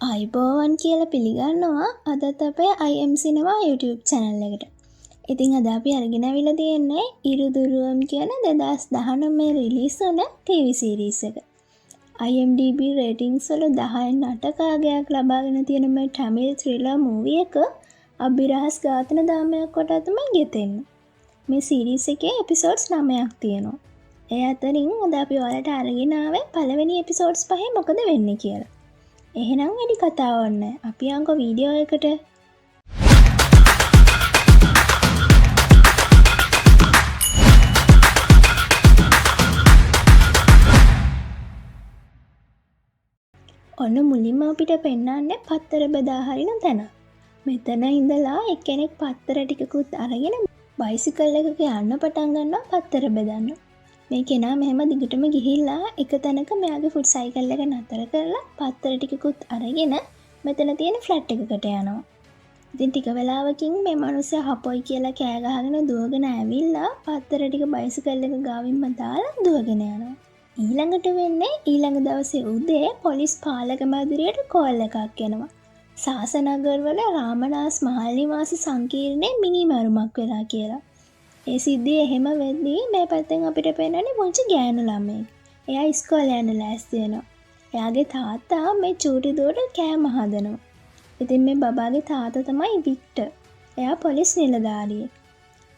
අයිබෝවන් කියලා පිළිගන්නවා අදත් අපේ IM සිනවා YouTube channel එකට. ඉතින් අද අපි අරගෙන අවිලා තියෙන්නේ ඉරුදුරුවම් කියන 2019 රිලීස් වුණ TV series එක. IMDb ratings වල 10න් 8 කාගයක් ලබාගෙන තියෙන මේ Tamil thriller movie එක අභිරහස් ඝාතන දාමයක් කොට තමයි ගෙතෙන්නේ. මේ series එකේ episodes 9ක් තියෙනවා. ඒ අතරින් අද අපි ඔයාලට අරගෙන ආවේ පළවෙනි episodes 5 මොකද වෙන්නේ කියලා. එහෙනම් වැඩි කතා ඕන්න අපි යන්කො වීඩියෝ එකට. ඔන්න මුලින්ම අපිට පෙන්වන්නේ පත්තර බෙදා හරින තැන. මෙතන ඉඳලා එක්කෙනෙක් පත්තර ටිකකුත් අරගෙන බයිසිකල් එකක යන්න පටන් ගන්නවා පත්තර බෙදන්න. මේ කෙනා මෙහෙම දිගටම ගිහිල්ලා එක තැනක මෙයාගේ ෆුට් සයිකල් එක නතර කරලා පත්තර ටිකකුත් අරගෙන මෙතන තියෙන ෆ්ලැට් එකකට යනවා. ඉතින් ටික වෙලාවකින් මේ මිනිස්සයා හපොයි කියලා කෑ ගහගෙන දුවගෙන ඇවිල්ලා පත්තර ටික බයිසිකල් එක ගාවින්ම දාලා දුවගෙන යනවා. ඊළඟට වෙන්නේ ඊළඟ දවසේ උදේ පොලිස් පාලක මැදිරියට කෝල් එකක් එනවා. සාසනගර් වල රාමනාස් මහල් නිවාස සංකීර්ණයේ මිනිමරුමක් වෙලා කියලා. ඒ සිද්ධිය එහෙම වෙද්දී මේ පැත්තෙන් අපිට පේනන්නේ පුංචි ගෑනු ළමයෙක්. එයා ඉස්කෝලේ යන්න ලෑස්ති වෙනවා. එයාගේ තාත්තා මේ චූටි දුවට කෑම හදනවා. ඉතින් මේ බබාගේ තාත්තා තමයි වික්ටර්. එයා පොලිස් නිලධාරියෙක්.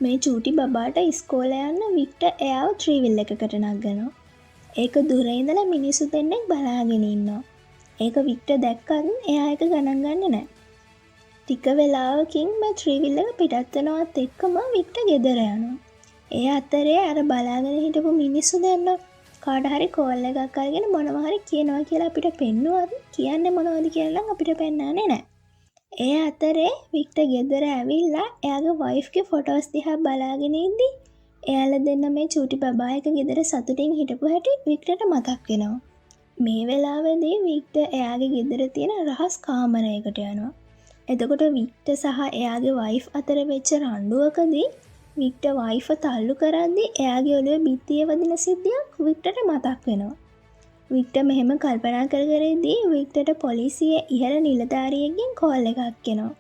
මේ චූටි බබාට ඉස්කෝලේ යන්න වික්ටර් එයාව ත්‍රිවිල් එකකට නගනවා. ඒක දුර ඉඳලා මිනිස්සු දෙන්නෙක් බලාගෙන ඉන්නවා. ඒක වික්ටර් දැක්කත් එයා ඒක ගණන් ගන්නේ නැහැ. ටික වෙලාවකින් මේ ත්‍රිවිල් එක පිටත් වෙනවත් එක්කම වික්ටර් ගෙදර යනවා. ඒ අතරේ අර බලාගෙන හිටපු මිනිස්සු දෙන්න කාට හරි කෝල් එකක් අරගෙන මොනවා හරි කියනවා කියලා අපිට පෙන්නුවත් කියන්නේ මොනවද කියලා නම් අපිට පෙන්නන්නේ නැහැ. ඒ අතරේ වික්ටර් ගෙදර ඇවිල්ලා එයාගේ වයිෆ්ගේ ෆොටෝස් දිහා බලාගෙන ඉද්දි එයාලා දෙන්න මේ චූටි බබා එක ගෙදර සතුටින් හිටපු හැටි වික්ටර්ට මතක් වෙනවා. මේ වෙලාවේදී වික්ටර් එයාගේ ගෙදර තියෙන රහස් කාමරයකට යනවා. එතකොට වික්ටර් සහ එයාගේ වයිෆ් අතර වෙච්ච රණ්ඩුවකදී වික්ටර් වයිෆ් තල්ලු කරද්දී එයාගේ ඔළුවේ බිත්තිය වදින සිද්ධියක් වික්ටර්ට මතක් වෙනවා. වික්ටර් මෙහෙම කල්පනා කර ඉද්දී වික්ටර්ට පොලිසියේ ඉහළ නිලධාරියෙක්ගෙන් කෝල් එකක් එනවා.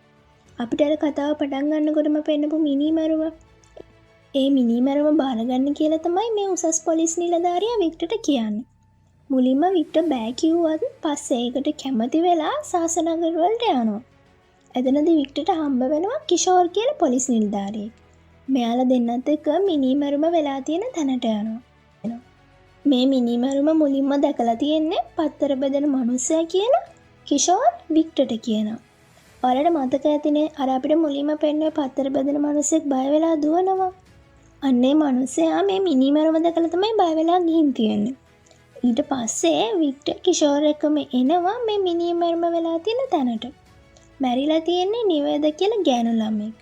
අපිට අර කතාව පටන් ගන්නකොටම පෙන්නපු මිනිමරුව. ඒ මිනිමරුව බාරගන්න කියලා තමයි මේ උසස් පොලිස් නිලධාරියා වික්ටර්ට කියන්නේ. මුලින්ම වික්ටර් බෑ කිව්වත් පස්සේ ඒකට කැමති වෙලා සාසනගර වලට යනවා. එතනදී වික්ටර්ට හම්බ වෙනවා කිෂෝර් කියලා පොලිස් නිලධාරියෙක්. මෙයාලා දෙන්නත් එක්ක මිනිමරුම වෙලා තියෙන තැනට යනවා. මේ මිනිමරුම මුලින්ම දැකලා තියෙන්නේ පත්තර බෙදෙන මිනිස්සයා කියලා කිෂෝර් වික්ටර්ට කියනවා. ඔයාලට මතක ඇතිනේ අර අපිට මුලින්ම පෙන්වුවේ පත්තර බෙදෙන මිනිස්සෙක් බය වෙලා දුවනවා. අන්නේ මිනිස්සයා මේ මිනිමරුම දැකලා තමයි බය වෙලා ගිහින් තියෙන්නේ. ඊට පස්සේ වික්ටර් කිෂෝර් එක්කම එනවා මේ මිනිමරුම වෙලා තියෙන තැනට. මැරිලා තියෙන්නේ නිවේද කියලා ගෑනු ළමෙක්.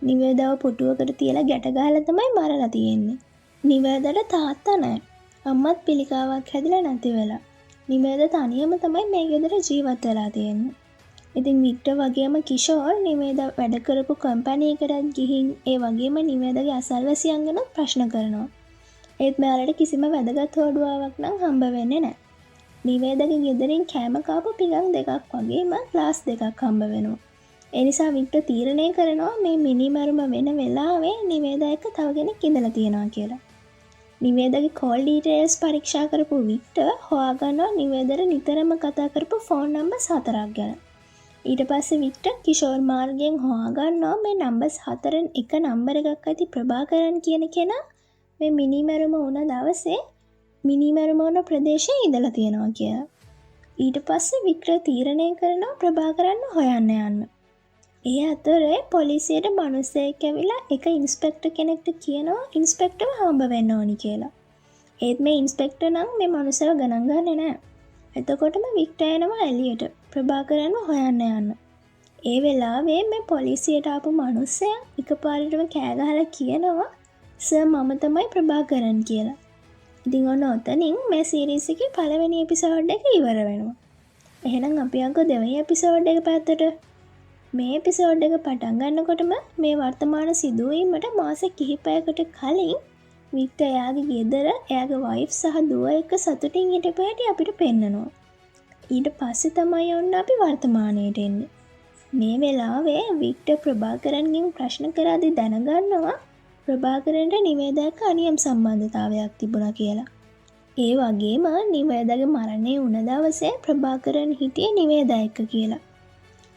නිවේදව පුටුවකට තියලා ගැට ගහලා තමයි මරලා තියෙන්නේ. නිවේදට තාත්තා නැහැ. අම්මත් පිළිකාවක් හැදිලා නැති වෙලා. නිවේද තනියම තමයි මේ ගෙදර ජීවත් වෙලා තියෙන්නේ. ඉතින් වික්ටර් වගේම කිෂෝර් නිවේද වැඩ කරපු කම්පැනි එකකට ගිහින් ඒ වගේම නිවේදගේ අසල්වැසියන් ගැන ප්‍රශ්න කරනවා. ඒත් මෙයාලට කිසිම වැදගත් හොඩුවාවක් නම් හම්බ වෙන්නේ නැහැ. නිවේදගේ ගෙදරින් කෑම කාපු පිඟන් දෙකක් වගේම ග්ලාස් දෙකක් හම්බ වෙනවා. ඒ නිසා වික්ටර් තීරණය කරනවා මේ මිනිමරුම වෙන වෙලාවේ නිවේද එක්ක තව කෙනෙක් ඉඳලා තියෙනවා කියලා. නිවේදගේ කෝල් ඩීටේල්ස් පරීක්ෂා කරපු වික්ටර් හොයාගන්නවා නිවේදට නිතරම කතා කරපු ෆෝන් නම්බර්ස් 4ක් ගැන. ඊට පස්සේ වික්ටර් කිෂෝර් මාර්ගයෙන් හොයාගන්නවා මේ නම්බර්ස් 4න් එක නම්බර එකක් ඇති ප්‍රභාකරන් කියන කෙනා මේ මිනිමරුම වුණ දවසේ මිනිමරුම වුණ ප්‍රදේශයේ ඉඳලා තියෙනවා කියලා. ඊට පස්සේ වික්ටර් තීරණය කරනවා ප්‍රභාකරන්න හොයන්න යන්න. ඒ අතරේ පොලිසියට මිනිස්සෙක් ඇවිල්ලා එක ඉන්ස්පෙක්ටර් කෙනෙක්ට කියනවා ඉන්ස්පෙක්ටර්ව හම්බ වෙන්න ඕනි කියලා. ඒත් මේ ඉන්ස්පෙක්ටර් නම් මේ මිනිස්සව ගණන් ගන්නේ නැහැ. එතකොටම වික්ටර් එනවා එළියට ප්‍රභාකරන්ව හොයන්න යන්න. ඒ වෙලාවේ මේ පොලිසියට ආපු මිනිස්සයා එකපාරටම කෑ ගහලා කියනවා සර් මම තමයි ප්‍රභාකරන් කියලා. ඉතින් ඔන්න ඔතනින් මේ සීරීස් එකේ පළවෙනි එපිසෝඩ් එක ඉවර වෙනවා. එහෙනම් අපි යන්කෝ දෙවෙනි එපිසෝඩ් එක පැත්තට. මේ එපිසෝඩ් එක පටන් ගන්නකොටම මේ වර්තමාන සිදුවීමට මාස කිහිපයකට කලින් වික්ටර් එයාගේ ගෙදර එයාගේ වයිෆ් සහ දුව එක්ක සතුටින් හිටපු හැටි අපිට පෙන්නනවා. ඊට පස්සේ තමයි ඔන්න අපි වර්තමානයට එන්නේ. මේ වෙලාවේ වික්ටර් ප්‍රභාකරන්ගෙන් ප්‍රශ්න කරද්දී දැනගන්නවා ප්‍රභාකරන්ට නිවේදාක අනියම් සම්බන්ධතාවයක් තිබුණා කියලා. ඒ වගේම නිවේදාගේ මරණය වුණ දවසේ ප්‍රභාකරන් හිටියේ නිවේදා එක්ක කියලා.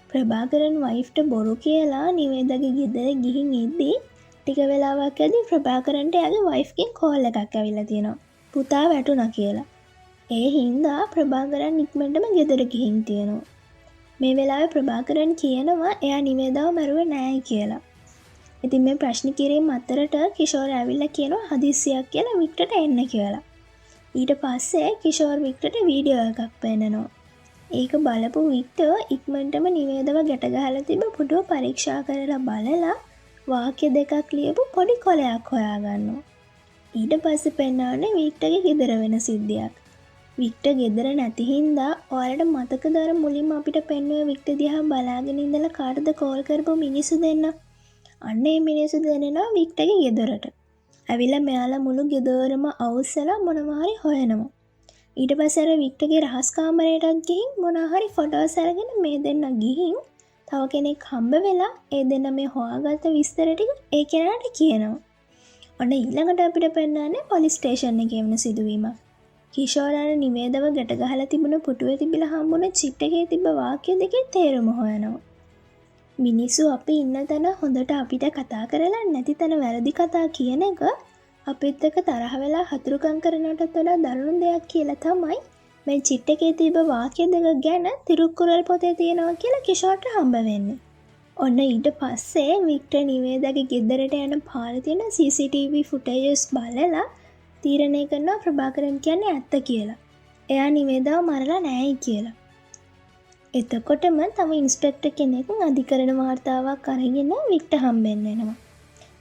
ප්‍රභාකරන් වයිෆ්ට බොරු කියලා නිවේදාගේ ගෙදර ගිහින් ඉද්දී ටික වෙලාවක් ඇද්දී ප්‍රභාකරන්ට එයාගේ වයිෆ්ගෙන් කෝල් එකක් ඇවිල්ලා තියෙනවා. පුතා වැටුණා කියලා. ඒ හින්දා ප්‍රභාකරන් ඉක්මනටම ගෙදර ගිහින් තියෙනවා. මේ වෙලාවේ ප්‍රභාකරන් කියනවා එයා නිවේදාව මරුවේ නෑ කියලා. ඉතින් මේ ප්‍රශ්න කිරීම අතරට කිෂෝර් ඇවිල්ලා කියනවා හදිස්සියක් කියලා වික්ටර්ට එන්න කියලා. ඊට පස්සේ කිෂෝර් වික්ටර්ට වීඩියෝ එකක් පෙන්නනවා. ඒක බලපු වික්ටර් ඉක්මනටම නිවේදව ගැට ගහලා තිබ්බ පුටුව පරීක්ෂා කරලා බලලා වාක්‍ය දෙකක් ලියපු පොඩි කොලයක් හොයාගන්නවා. ඊට පස්සේ පෙන්නන්නේ වික්ටර්ගේ ගෙදර වෙන සිද්ධියක්. වික්ටර් ගෙදර නැති හින්දා ඔයාලට මතකද අර මුලින්ම අපිට පෙන්වුවේ වික්ටර් දිහා බලාගෙන ඉඳලා කාටද කෝල් කරපු මිනිස්සු දෙන්න? අන්න ඒ මිනිස්සු දෙන්නා වික්ටර්ගේ ගෙදරට. ඇවිල්ලා මෙයාලා මුළු ගෙදරම අවුස්සලා මොනවා හරි හොයනවා. ඊට පස්සේ අර වික්ටර්ගේ රහස් කාමරයටත් ගිහින් මොනවා හරි ෆොටෝස් අරගෙන මේ දෙන්න ගිහින් තව කෙනෙක් හම්බ වෙලා ඒ දෙන්න මේ හොයාගත්ත විස්තර ටික ඒ කෙනාට කියනවා. ඔන්න ඊළඟට අපිට පෙන්නන්නේ පොලිස් ස්ටේෂන් එකේ වෙන සිදුවීමක්. කිෂෝර් අර නිවේදව ගැට ගහලා තිබුණ පුටුවේ තිබිලා හම්බුන චිට් එකේ තිබ්බ වාක්‍ය දෙකේ තේරුම හොයනවා. මිනිස්සු අපි ඉන්න තැන හොඳට අපිට කතා කරලා නැති තැන වැරදි කතා කියන එක අපිත් එක්ක තරහ වෙලා හතුරුකම් කරනටත් වඩා දරුණු දෙයක් කියලා තමයි මේ චිට් එකේ තිබ්බ වාක්‍ය දෙක ගැන තිරුක්කුරල් පොතේ තියෙනවා කියලා කිෂෝර්ට හම්බ වෙන්නේ. ඔන්න ඊට පස්සේ වික්ටර් නිවේදාගේ ගෙදරට යන පාරේ තියෙන CCTV ෆුටේජස් බලලා තීරණය කරනවා ප්‍රභාකරන් කියන්නේ ඇත්ත කියලා. එයා නිවේදාව මරලා නැහැ කියලා. එතකොටම තව ඉන්ස්පෙක්ටර් කෙනෙක් අධිකරණ වාර්තාවක් අරගෙන වික්ටර් හම්බෙන්න එනවා.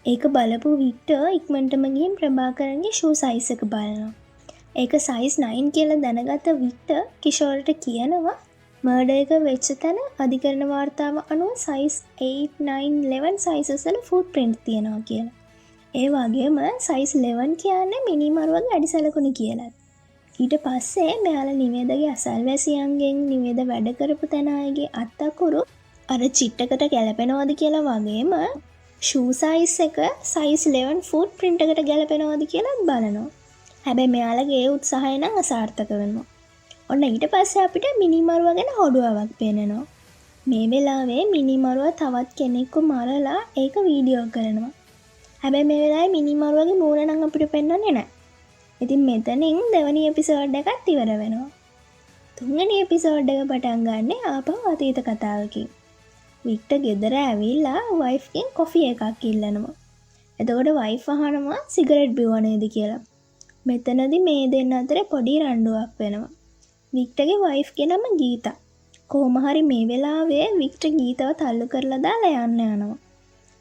ඒක බලපු වික්ටර් ඉක්මනටම ගිහින් ප්‍රභාකරන්ගේ ෂූ සයිස් එක බලනවා. ඒක සයිස් 9 කියලා දැනගත්ත වික්ටර් කිෂෝර්ට කියනවා මර්ඩර් එක වෙච්ච තැන අධිකරණ වාර්තාව අනුව සයිස් 8, 9, 11 සයිසස් වල ෆුට් ප්‍රින්ට් තියෙනවා කියලා. ඒ වගේම සයිස් 11 කියන්නේ මිනිමරුවගේ අඩි සලකුණ කියලා. ඊට පස්සේ මෙයාලා නිවේදගේ අසල්වැසියන්ගෙන් නිවේද වැඩ කරපු තැන අයගේ අත්තකුරු අර චිට්ටකට ගැලපෙනවද කියලා වගේම ෂූ සයිස් එක සයිස් 11 ෆුට් ප්‍රින්ට් එකට ගැලපෙනවද කියලා බලනවා. හැබැයි මෙයාලගේ ඒ උත්සාහය නම් අසාර්ථක වෙනවා. ඔන්න ඊට පස්සේ අපිට මිනිමරුව ගැන හොඩුවාවක් පේනවා. මේ වෙලාවේ මිනිමරුව තවත් කෙනෙක්ව මරලා ඒක වීඩියෝ කරනවා. හැබැයි මේ වෙලාවේ මිනිමරුවගේ මූණ නම් අපිට පෙන්වන්නේ නැහැ. ඉතින් මෙතනින් දෙවැනි එපිසෝඩ් එකත් ඉවර වෙනවා. තුන්වෙනි එපිසෝඩ් එක පටන් ගන්නෙ ආපහු අතීත කතාවකින්. වික්ටර් ගෙදර ඇවිල්ලා වයිෆ්ගෙන් කොෆි එකක් ඉල්ලනවා. එතකොට වයිෆ් අහනවා සිගරට් බිව්ව නේද කියලා. මෙතනදී මේ දෙන්න අතර පොඩි රණ්ඩුවක් වෙනවා. වික්ටර්ගේ වයිෆ්ගේ නම ගීතා. කොහොම හරි මේ වෙලාවේ වික්ටර් ගීතව තල්ලු කරලා දාලා යන්න යනවා.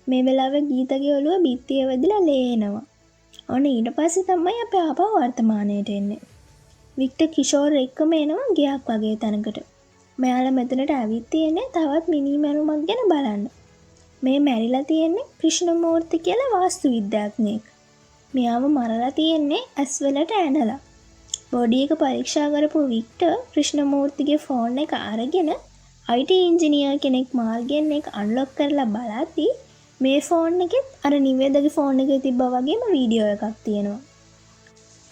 මේ වෙලාවේ ගීතගේ ඔළුව බිත්තිය වැදිලා ලේ එනවා. ඔන්න ඊට පස්සේ තමයි අපි ආපහු වර්තමානයට එන්නේ. වික්ටර් කිෂෝර් එක්කම එනවා ගයක් වගේ තැනකට. මෙයාලා මෙතනට ඇවිත් තියෙන්නේ තවත් මිනි මැරුමක් ගැන බලන්න. මේ මැරිලා තියෙන්නේ ක්‍රිෂ්ණමූර්ති කියලා වාස්තු විද්‍යාඥයෙක්. මෙයාව මරලා තියෙන්නේ ඇස් වලට ඇනලා. බොඩි එක පරීක්ෂා කරපු වික්ටර් ක්‍රිෂ්ණමූර්තිගේ ෆෝන් එක අරගෙන IT ඉන්ජිනියර් කෙනෙක් මාර්ගෙන් එක අන්ලොක් කරලා බලද්දී මේ ෆෝන් එකෙත් අර නිවේදගේ ෆෝන් එකේ තිබ්බා වගේම වීඩියෝ එකක් තියෙනවා.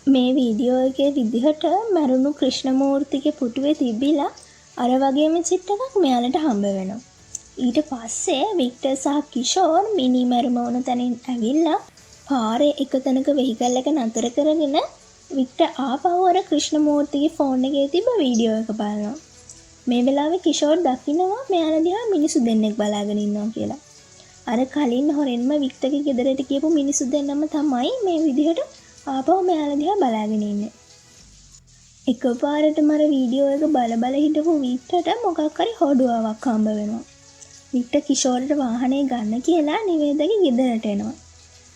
මේ වීඩියෝ එකේ විදිහට මරුණු ක්‍රිෂ්ණමූර්තිගේ පුටුවේ තිබිලා අර වගේම චිට් එකක් මෙයාලට හම්බ වෙනවා. ඊට පස්සේ වික්ටර් සහ කිෂෝර් මිනි මරුම වුණ තැනින් ඇවිල්ලා පාරේ එක තැනක වෙහිකල් එක නතර කරගෙන වික්ටර් ආපහු අර ක්‍රිෂ්ණමූර්තිගේ ෆෝන් එකේ තිබ්බ වීඩියෝ එක බලනවා. මේ වෙලාවේ කිෂෝර් දකින්නවා මෙයාලා දිහා මිනිස්සු දෙන්නෙක් බලාගෙන ඉන්නවා කියලා. අර කලින් හොරෙන්ම වික්ටර්ගේ ගෙදරට ගියපු මිනිස්සු දෙන්නම තමයි මේ විදිහට ආපහු මෙයාලා දිහා බලාගෙන ඉන්නේ. එකපාරටම අර වීඩියෝ එක බල හිටපු වික්ටර්ට මොකක් හරි හොඩුවාවක් හම්බ වෙනවා. වික්ටර් කිෂෝර්ට වාහනේ ගන්න කියලා නිවේදගේ ගෙදරට එනවා.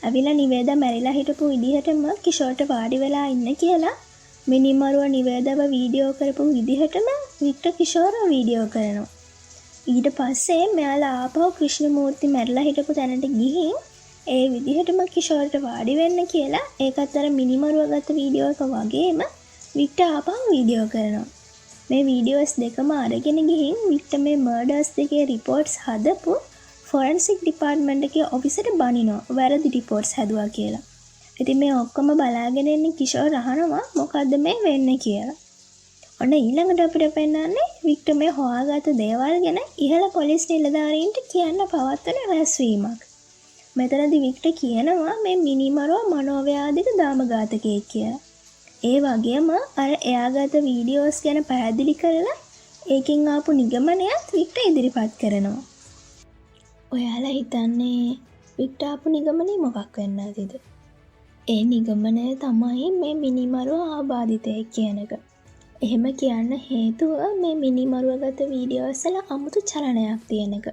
ඇවිල්ලා නිවේදා මැරිලා හිටපු විදිහටම කිෂෝර්ට වාඩි වෙලා ඉන්න කියලා මිනිමරුව නිවේදව වීඩියෝ කරපු විදිහටම වික්ටර් කිෂෝර්ව වීඩියෝ කරනවා. ඊට පස්සේ මෙයාලා ආපහු ක්‍රිෂ්ණමූර්ති මැරිලා හිටපු තැනට ගිහින් ඒ විදිහටම කිෂෝර්ට වාඩි වෙන්න කියලා ඒකත් අර මිනිමරුව ගත්ත වීඩියෝ එක වගේම වික්ටර් ආපහු වීඩියෝ කරනවා. මේ වීඩියෝස් දෙකම අරගෙන ගිහින් වික්ටර් මේ මර්ඩර්ස් දෙකේ රිපෝට්ස් හදපු ෆොරන්සික් ඩිපාර්ට්මන්ට් එකේ ඔෆිසර්ට බනිනවා වැරදි රිපෝට්ස් හැදුවා කියලා. ඉතින් මේ ඔක්කොම බලාගෙන ඉන්න කිෂෝර් අහනවා මොකද්ද මේ වෙන්නේ කියලා. ඔන්න ඊළඟට අපිට පෙන්නන්නේ වික්ටර් මේ හොයාගත්ත දේවල් ගැන ඉහළ පොලිස් නිලධාරීන්ට කියන්න පවත්වන රැස්වීමක්. මෙතනදී වික්ටර් කියනවා මේ මිනිමරුවා මනෝව්‍යාධික දාමඝාතකයෙක් කියලා. ඒ වගේම අර එයාගත වීඩියෝස් ගැන පැහැදිලි කරලා ඒකෙන් ආපු නිගමනයත් වික්ටර් ඉදිරිපත් කරනවා. ඔයාලා හිතන්නේ වික්ටර් ආපු නිගමනය මොකක් වෙන්න ඇතිද? ඒ නිගමනය තමයි මේ මිනිමරුවා ආබාධිතයෙක් කියන එක. එහෙම කියන්න හේතුව මේ මිනිමරුවගත වීඩියෝස් වල අමුතු චලනයක් තියෙන එක.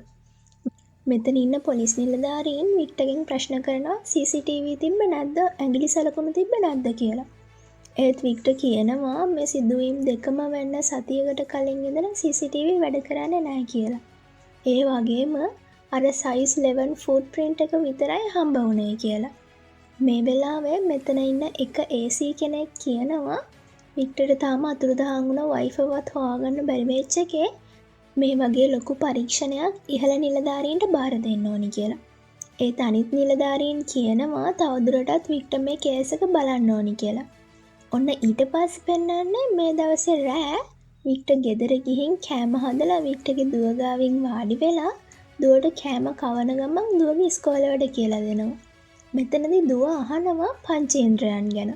මෙතන ඉන්න පොලිස් නිලධාරීන් වික්ටර්ගෙන් ප්‍රශ්න කරනවා CCTV තිබ්බ නැද්ද, ඇඟිලි සලකුණු තිබ්බ නැද්ද කියලා. ඒත් වික්ටර් කියනවා මේ සිදුවීම් දෙකම වෙන්න සතියකට කලින් ඉඳලා CCTV වැඩ කරන්නේ නැහැ කියලා. ඒ වගේම අර size 11 footprint එක විතරයි හම්බ වුණේ කියලා. මේ වෙලාවේ මෙතන ඉන්න එක AC කෙනෙක් කියනවා වික්ටර්ට තාම අතුරුදහන් වුණ වයිෆවත් හොයාගන්න බැරි වෙච්ච එකේ මේ වගේ ලොකු පරීක්ෂණයක් ඉහළ නිලධාරීන්ට බාර දෙන්න ඕනි කියලා. ඒත් අනිත් නිලධාරීන් කියනවා තවදුරටත් වික්ටර් මේ කේස් එක බලන්න ඕනි කියලා. ඔන්න ඊට පස්සේ පෙන්නන්නේ මේ දවසේ රෑ වික්ටර් ගෙදර ගිහින් කෑම හදලා වික්ටර්ගේ දුව ගාවින් වාඩි වෙලා දුවට කෑම කවන ගමන් දුවගේ ඉස්කෝලේ වැඩ කියලා දෙනවා. මෙතනදී දුව අහනවා පංචේන්ද්‍රයන් ගැන.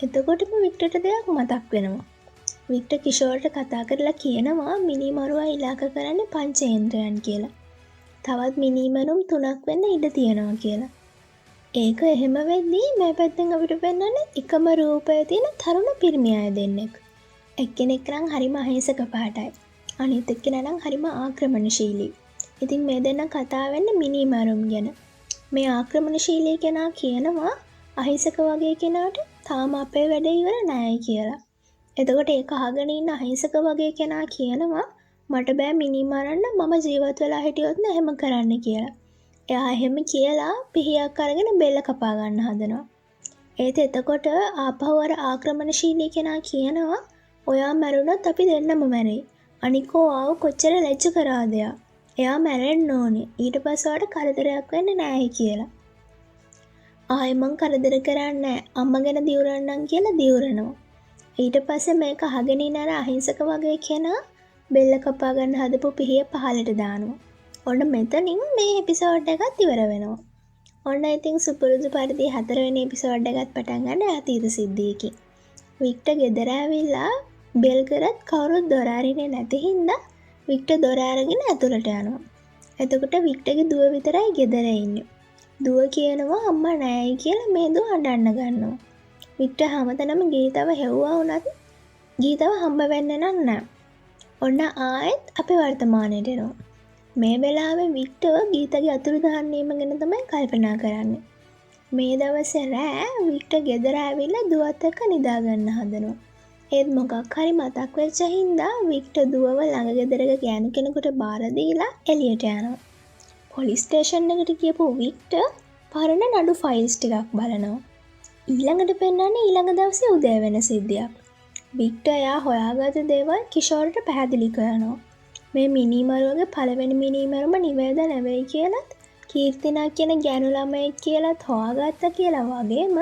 එතකොටම වික්ටර්ට දෙයක් මතක් වෙනවා. වික්ටර් කිෂෝර්ට කතා කරලා කියනවා මිනිමරුවා ඉලාක කරන්නේ පංචේන්ද්‍රයන් කියලා. තවත් මිනිමරුම් 3ක් වෙන්න ඉඩ තියෙනවා කියලා. ඒක එහෙම වෙද්දී මේ පැත්තෙන් අපිට පෙන්නන්නේ එකම රූපය තියෙන තරුණ පිරිමි අය දෙන්නෙක්. එක්කෙනෙක් නම් හරිම අහිංසක පාටයි. අනිත් එක්කෙනා නම් හරිම ආක්‍රමණශීලී. ඉතින් මේ දෙන්න කතා වෙන්නේ මිනිමරුම් ගැන. මේ ආක්‍රමණශීලී කෙනා කියනවා අහිංසක වගේ කෙනාට තාම අපේ වැඩ ඉවර නෑයි කියලා. එතකොට ඒක අහගෙන ඉන්න අහිංසක වගේ කෙනා කියනවා මට බෑ මිනි මරන්න මම ජීවත් වෙලා හිටියොත් නෑ එහෙම කරන්න කියලා. එයා එහෙම කියලා පිහියක් අරගෙන බෙල්ල කපා ගන්න හදනවා. ඒත් එතකොට ආපහු අර ආක්‍රමණශීලී කෙනා කියනවා ඔයා මැරුණොත් අපි දෙන්නම මැරෙයි. අනිකෝ ආව කොච්චර ලැජ්ජ කරාද එයා මැරෙන්න ඕනේ. ඊට පස්සේ ඔයාට කරදරයක් වෙන්නේ නෑයි කියලා. ආයෙ මං කරදර කරන්නේ අම්මා ගැන දිවුරන්නම් කියලා දිවුරනවා. ඊට පස්සේ මේක අහගෙන ඉන්න අර අහිංසක වගේ කෙනා බෙල්ල කපා ගන්න හදපු පිහිය පහලට දානවා. ඔන්න මෙතනින් මේ එපිසෝඩ් එකත් ඉවර වෙනවා. ඔන්න ඉතින් සුපුරුදු පරිදි 4 වෙනි එපිසෝඩ් එකත් පටන් ගන්න අතීත සිද්ධියකින්. වික්ටර් ගෙදර ඇවිල්ලා බෙල් කරත් කවුරුත් දොර අරින්නේ නැති හින්දා වික්ටර් දොර අරගෙන ඇතුළට යනවා. එතකොට වික්ටර්ගේ දුව විතරයි ගෙදර ඉන්නේ. දුව කියනවා අම්මා නෑයි කියලා මේ දුව අඬන්න ගන්නවා. වික්ටර් හැමතැනම ගීතව හෙව්වා වුණත් ගීතව හම්බ වෙන්නේ නැහැ. ඔන්න ආයෙත් අපි වර්තමානයට එනවා. මේ වෙලාවේ වික්ටර් ගීතගේ අතුරුදහන් වීම ගැන තමයි කල්පනා කරන්නේ. මේ දවසේ රෑ වික්ටර් ගෙදර ඇවිල්ලා දුවත් එක්ක නිදා ගන්න හදනවා. ඒත් මොකක් හරි මතක් වෙච්ච හින්දා වික්ටර් දුවව ළඟ ගෙදරක ගෑනු කෙනෙකුට බාර දීලා එළියට යනවා. පොලිස් ස්ටේෂන් එකට ගියපු වික්ටර් පරණ නඩු ෆයිල්ස් ටිකක් බලනවා. ඊළඟට පෙන්නන්නේ ඊළඟ දවසේ උදේ වෙන සිද්ධියක්. වික්ටර් එයා හොයාගත්ත දේවල් කිෂෝර්ට පැහැදිලි කරනවා. මේ මිනිමරුවගේ පළවෙනි මිනිමරුම නිවැරද නෙවෙයි කියලත් කීර්තිනා කියන ගෑනු ළමයෙක් කියලත් හොයාගත්තා කියලා වගේම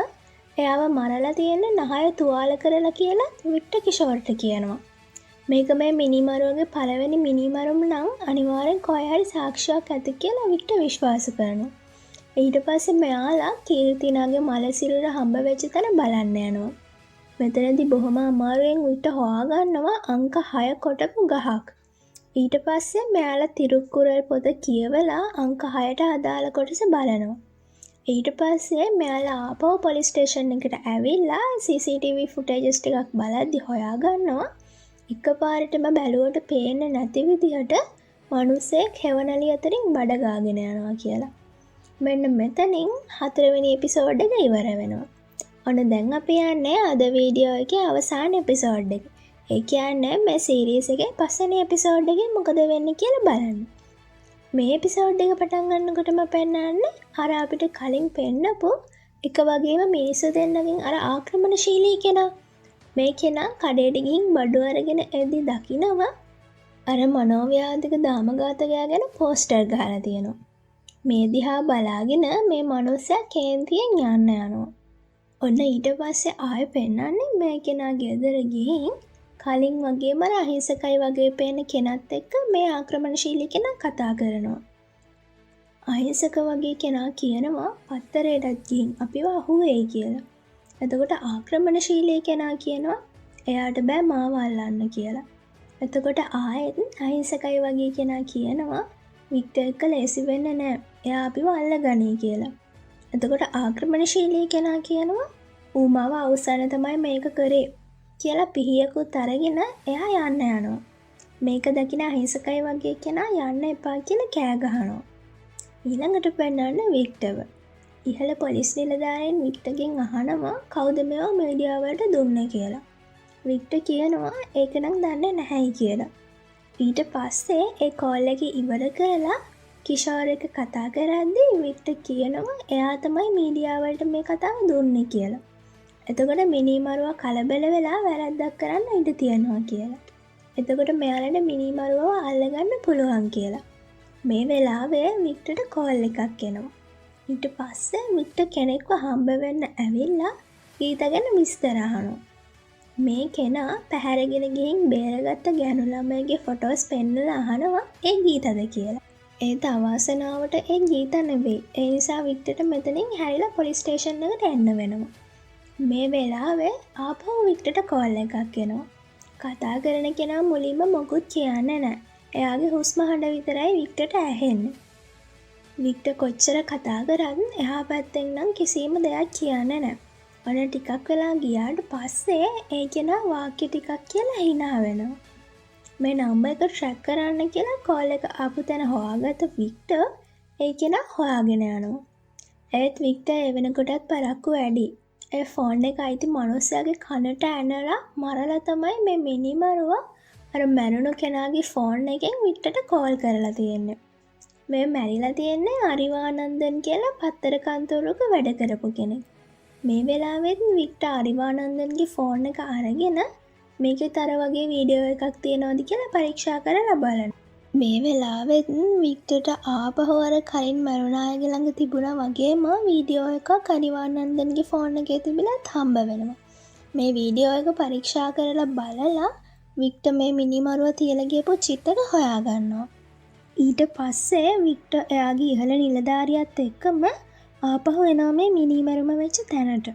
එයාව මරලා තියෙන්නේ නහය තුවාල කරලා කියලත් වික්ටර් කිෂෝර්ට කියනවා. මේක මේ මිනිමරුවගේ පළවෙනි මිනිමරුම නම් අනිවාර්යෙන් කොහේ හරි සාක්ෂියක් ඇති කියලා වික්ටර් විශ්වාස කරනවා. ඊට පස්සේ මෙයාලා කීර්තිනාගේ මල සිරුර හම්බ වෙච්ච තැන බලන්න යනවා. මෙතනදී බොහොම අමාරුවෙන් වික්ටර් හොයාගන්නවා අංක 6 කොටපු ගහක්. ඊට පස්සේ මෙයාලා තිරුක්කුරල් පොත කියවලා අංක 6ට අදාළ කොටස බලනවා. ඊට පස්සේ මෙයාලා ආපහු පොලිස් ස්ටේෂන් එකට ඇවිල්ලා CCTV ෆුටේජස් ටිකක් බලද්දි හොයාගන්නවා එකපාරටම බැලුවට පේන්නේ නැති විදිහට මිනිස්සෙක් හෙවණලි අතරින් බඩ ගාගෙන යනවා කියලා. මෙන්න මෙතනින් 4 වෙනි එපිසෝඩ් එක ඉවර වෙනවා. ඔන්න දැන් අපි යන්නේ අද වීඩියෝ එකේ අවසාන එපිසෝඩ් එක. ඒ කියන්නේ මේ සීරීස් එකේ 5 වෙනි එපිසෝඩ් එකේ මොකද වෙන්නේ කියලා බලන්න. මේ එපිසෝඩ් එක පටන් ගන්නකොටම පෙන්නන්නේ අර අපිට කලින් පෙන්නපු එක වගේම මිනිස්සු දෙන්නගෙන් අර ආක්‍රමණශීලී කෙනා මේ කෙනා කඩේට ගිහින් බඩු අරගෙන එද්දි දකිනවා අර මනෝව්‍යාධික දාමඝාතකයා ගැන පෝස්ටර් ගහලා තියෙනවා. මේ දිහා බලාගෙන මේ මනුස්සයා කේන්තියෙන් යන්න යනවා. ඔන්න ඊට පස්සේ ආයෙ පෙන්නන්නේ මේ කෙනා ගෙදර ගිහින් කලින් වගේම අහිංසකයි වගේ පේන කෙනත් එක්ක මේ ආක්‍රමණශීලී කෙනා කතා කරනවා. අහිංසක වගේ කෙනා කියනවා පත්තරේටත් ගිහින් අපිව අහුවෙයි කියලා. එතකොට ආක්‍රමණශීලී කෙනා කියනවා එයාට බෑ මාව අල්ලන්න කියලා. එතකොට ආයෙත් අහිංසකයි වගේ කෙනා කියනවා වික්ටර් එක්ක ලේසි වෙන්නේ නෑ. එයා අපිව අල්ලගනී කියලා. එතකොට ආක්‍රමණශීලී කෙනා කියනවා ඌ මාව අවසාන තමයි මේක කරේ කියලා පිහියකුත් අරගෙන එයා යන්න යනවා. මේක දකින අහිංසකයි වගේ කෙනා යන්න එපා කියලා කෑ ගහනවා. ඊළඟට පෙන්නන්නේ වික්ටර්ව. ඉහළ පොලිස් නිලධාරීන් වික්ටර්ගෙන් අහනවා කවුද මේව මීඩියාවට දුන්නේ කියලා. වික්ටර් කියනවා ඒක නම් දන්නේ නැහැයි කියලා. ඊට පස්සේ ඒ කෝල් එක ඉවර කරලා කිෂෝර් එක කතා කරද්දී වික්ටර් කියනවා එයා තමයි මීඩියාවලට මේ කතාව දුන්නේ කියලා. එතකොට මිනිමරුවා කලබල වෙලා වැරද්දක් කරන්න ඉඩ තියනවා කියලා. එතකොට මෙයාලට මිනිමරුවව අල්ලගන්න පුළුවන් කියලා. මේ වෙලාවේ වික්ටර්ට කෝල් එකක් එනවා. ඊට පස්සේ වික්ටර් කෙනෙක්ව හම්බ වෙන්න ඇවිල්ලා ගීත ගැන විස්තර අහනවා. මේ කෙනා පැහැරගෙන ගිහින් බේරගත්ත ගැණු ළමයිගේ ෆොටෝස් පෙන්නලා අහනවා ඒ ගීතද කියලා. ඒත් අවාසනාවට ඒ ගීත නෙවෙයි. ඒ නිසා වික්ටර්ට මෙතනින් හැරිලා පොලිස් ස්ටේෂන් එකට එන්න වෙනවා. මේ වෙලාවේ ආපහු වික්ටර්ට කෝල් එකක් එනවා. කතා කරන කෙනා මුලින්ම මොකුත් කියන්නේ නැහැ. එයාගේ හුස්ම හඬ විතරයි වික්ටර්ට ඇහෙන්නේ. වික්ටර් කොච්චර කතා කරත් එහා පැත්තෙන් නම් කිසිම දෙයක් කියන්නේ නැහැ. ඔන්න ටිකක් වෙලා ගියාට පස්සේ ඒ කෙනා වාක්‍ය ටිකක් කියලා hina වෙනවා. මේ නම්බර් එක ට්‍රැක් කරන්න කියලා කෝල් එක ආපු තැන හොයාගත්ත වික්ටර් ඒ කෙනා හොයාගෙන යනවා. ඒත් වික්ටර් ඒ වෙනකොටත් පරක්කු වැඩි. ඒ ෆෝන් එක අයිති මනුස්සයාගේ කනට ඇනලා මරලා තමයි මේ මිනිමරුවා අර මැරුණු කෙනාගේ ෆෝන් එකෙන් වික්ටර්ට කෝල් කරලා තියෙන්නේ. මේ මැරිලා තියෙන්නේ අරිවානන්දන් කියලා පත්තර කන්තරුවක වැඩ කරපු කෙනෙක්. මේ වෙලාවෙත් වික්ටර් අරිවානන්දන්ගේ ෆෝන් එක අරගෙන මේකෙත් අර වගේ වීඩියෝ එකක් තියෙනවද කියලා පරීක්ෂා කරලා බලනවා. මේ වෙලාවෙත් වික්ටර්ට ආපහු අර කලින් මැරුණ අයගේ ළඟ තිබුණා වගේම වීඩියෝ එකක් අරිවානන්දන්ගේ ෆෝන් එකේ තිබිලත් හම්බ වෙනවා. මේ වීඩියෝ එක පරීක්ෂා කරලා බලලා වික්ටර් මේ මිනිමරුව තියලා ගියපු චිත් එක හොයාගන්නවා. ඊට පස්සේ වික්ටර් එයාගේ ඉහළ නිලධාරියත් එක්කම ආපහු එනවා මේ මිනිමරුම වෙච්ච තැනට.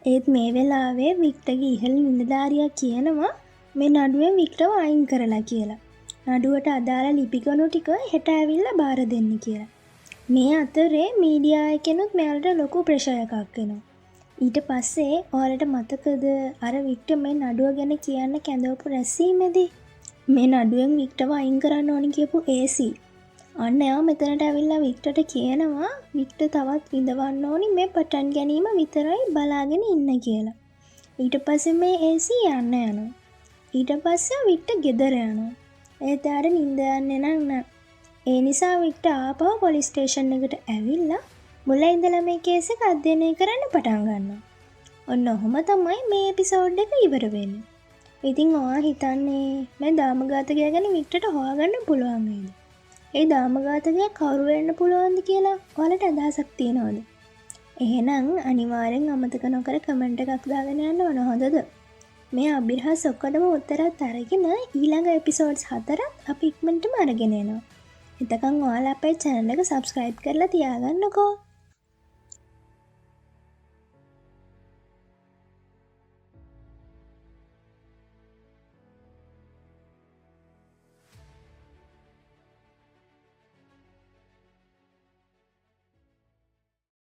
ඒත් මේ වෙලාවේ වික්ටර්ගේ ඉහළ නිලධාරියා කියනවා මේ නඩුවෙන් වික්ටර්ව අයින් කරලා කියලා. නඩුවට අදාළ ලිපිගොනු ටික හෙට ඇවිල්ලා බාර දෙන්න කියලා. මේ අතරේ මීඩියා එකෙනුත් මෙයාලට ලොකු ප්‍රෙෂර් එකක් එනවා. ඊට පස්සේ ඔයාලට මතකද අර වික්ටර් මේ නඩුව ගැන කියන්න කැඳවපු රැස්වීමේදී මේ නඩුවෙන් වික්ටර්ව අයින් කරන්න ඕනි කියපු AC. අන්න එයා මෙතනට ඇවිල්ලා වික්ටර්ට කියනවා වික්ටර් තවත් විඳවන්න ඕනි මේ පටන් ගැනීම විතරයි බලාගෙන ඉන්න කියලා. ඊට පස්සේ මේ AC යන්න යනවා. ඊට පස්සේ වික්ටර් ගෙදර යනවා. ඒත් ආර නිින්ද යන්නේ නැහැ. ඒ නිසා වික්ටර් ආපහු පොලිස් ස්ටේෂන් එකට ඇවිල්ලා මුල ඉඳලා මේ කේස් එක අධ්‍යයනය කරන්න පටන් ගන්නවා. ඔන්න ඔහොම තමයි මේ එපිසෝඩ් එක ඉවර වෙන්නේ. ඉතින් ඔයා හිතන්නේ මේ දාමඝාතකයා ගැන වික්ටර්ට හොයාගන්න පුළුවන් නේද? ඒ දාමඝාතකයා කවුරු වෙන්න පුළුවන්ද කියලා ඔයාලට අදහසක් තියෙනවද? එහෙනම් අනිවාර්යෙන් අමතක නොකර කමෙන්ට් එකක් දාගෙන යන්න ඕන හොඳද? මේ අභිරහස් ඔක්කොටම උත්තරත් අරගෙන ඊළඟ එපිසෝඩ්ස් 4ක් අපි ඉක්මනටම අරගෙන එනවා. එතකන් ඔයාලා අපේ channel එක subscribe කරලා තියාගන්නකෝ.